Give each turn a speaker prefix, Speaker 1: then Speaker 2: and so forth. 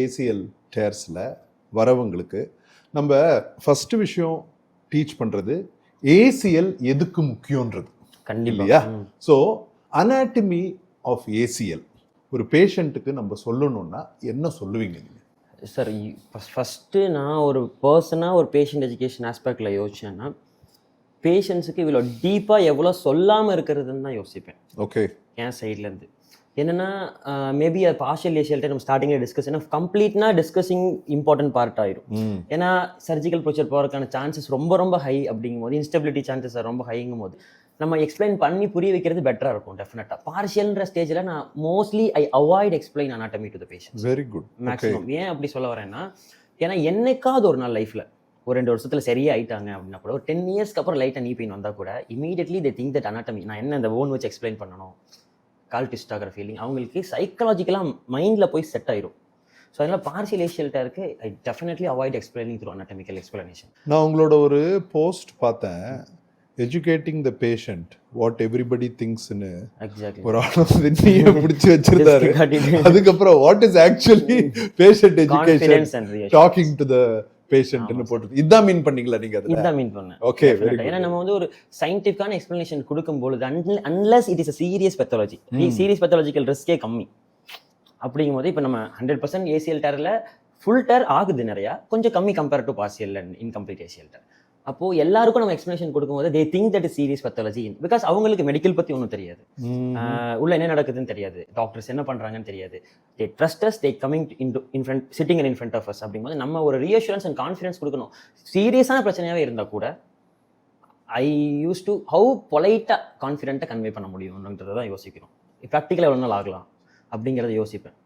Speaker 1: ACL டேர்ஸில் வரவங்களுக்கு நம்ம first விஷயம் டீச் பண்ணுறது ஏசிஎல் எதுக்கு முக்கியன்றது இல்லையா? ஸோ அனாட்டமி ஆஃப் ஏசிஎல் ஒரு பேஷண்ட்டுக்கு நம்ம சொல்லணும்னா என்ன சொல்லுவீங்க நீங்கள்?
Speaker 2: சார், ஃபஸ்ட்டு நான் ஒரு பர்சனாக ஒரு பேஷண்ட் எஜுகேஷன் ஆஸ்பெக்டில் யோசிச்சேன்னா பேஷண்ட்ஸுக்கு இவ்வளோ டீப்பாக எவ்வளோ சொல்லாமல் இருக்கிறதுன்னு தான் யோசிப்பேன்.
Speaker 1: ஓகே,
Speaker 2: என் சைட்லேருந்து என்னென்னா மேபி அது பார்ஷியல் ஏசியல்கிட்ட நம்ம ஸ்டார்டிங்கில் டிஸ்கஸ் ஏன்னா கம்ப்ளீட்னா டிஸ்கஸிங் இம்பார்ட்டன்ட் பார்ட் ஆயிரும். ஏன்னா சர்ஜிக்கல் ப்ரொசீஜர் போகிறதுக்கான சான்சஸ் ரொம்ப ஹை அப்படிங்கும் போது, இன்ஸ்டபிலிட்டி சான்சஸ் ரொம்ப ஹைங்கும் போது நம்ம எக்ஸ்பிளைன் பண்ணி புரிய வைக்கிறது பெட்டராக இருக்கும். டெஃபினட்டாக பார்ஷியல்ன்ற ஸ்டேஜில் நான் mostly I avoid explain anatomy to the patient.
Speaker 1: Very good.
Speaker 2: Maximum ஏன் அப்படி சொல்ல வரேன்னா, ஏன்னா என்னைக்காவது ஒரு நாள் லைஃப்பில் ஒரு 2 வருஷத்தில் சரியே ஆயிட்டாங்க அப்படின்னா கூட, ஒரு 10 இயர்ஸ்க்கு அப்புறம் லைட்டாக நீ பெயின் வந்தால் கூட immediately they think that anatomy நான் என்ன இந்த போன் வச்சு எக்ஸ்பிளைன் பண்ணணும், கால் ட்விஸ்ட் ஆகிற ஃபீலிங் அவங்களுக்கு சைக்காலஜிக்கலாக மைண்டில் போய் செட் ஆயிரும். ஸோ அதனால் பார்ஷியல் ஏசியல்கிட்ட இருக்கு I definitely avoid explaining through anatomical explanation.
Speaker 1: நான் உங்களோட ஒரு போஸ்ட் பார்த்தேன், educating the patient what everybody திங்க்ஸ்னு ஒரு ஆளை பிடிச்சி வச்சிருந்தாரு. அதுக்கப்புறம் what is actually patient education talking to the பேஷண்ட்னு போட்டு இதான் மீன் பண்ணீங்களா நீங்க?
Speaker 2: இதான் மீன் பண்ணேன்.
Speaker 1: ஓகே,
Speaker 2: ஏன்னா நம்ம வந்து ஒரு சயின்டிஃபிக்கான எக்ஸ்பிளனேஷன் கொடுக்கும்போது unless it is a serious pathology, serious pathological ரிஸ்கே கம்மி அப்படிங்கும் போது இப்போ நம்ம 100% ஏசிஎல் டேரில் ஃபுல் டேர் ஆகுது நிறையா, கொஞ்சம் கம்மி compare to partial and incomplete ACL tear. அப்போது எல்லாருக்கும் நம்ம எக்ஸ்பிளேஷன் கொடுக்கும்போது they think that is serious pathology because அவங்களுக்கு மெடிக்கல் பற்றி ஒன்றும் தெரியாது, உள்ள என்ன நடக்குதுன்னு தெரியாது, டாக்டர்ஸ் என்ன பண்ணுறாங்கன்னு தெரியாது. They trust us, they coming in sitting in front of us அப்படிங்கும்போது நம்ம ஒரு ரீஅஷூரன்ஸ் அண்ட் கான்ஃபிடன்ஸ் கொடுக்கணும். சீரியஸான பிரச்சனையாகவே இருந்தால் கூட ஐ யூஸ் டு ஹவு பொலைட்டாக கான்ஃபிடென்ட்டாக கன்வே பண்ண முடியும்ன்றதை தான் யோசிக்கிறோம். ப்ராக்டிக்கலாக எவ்வளோ நாள் ஆகலாம் அப்படிங்கிறத யோசிப்பேன்.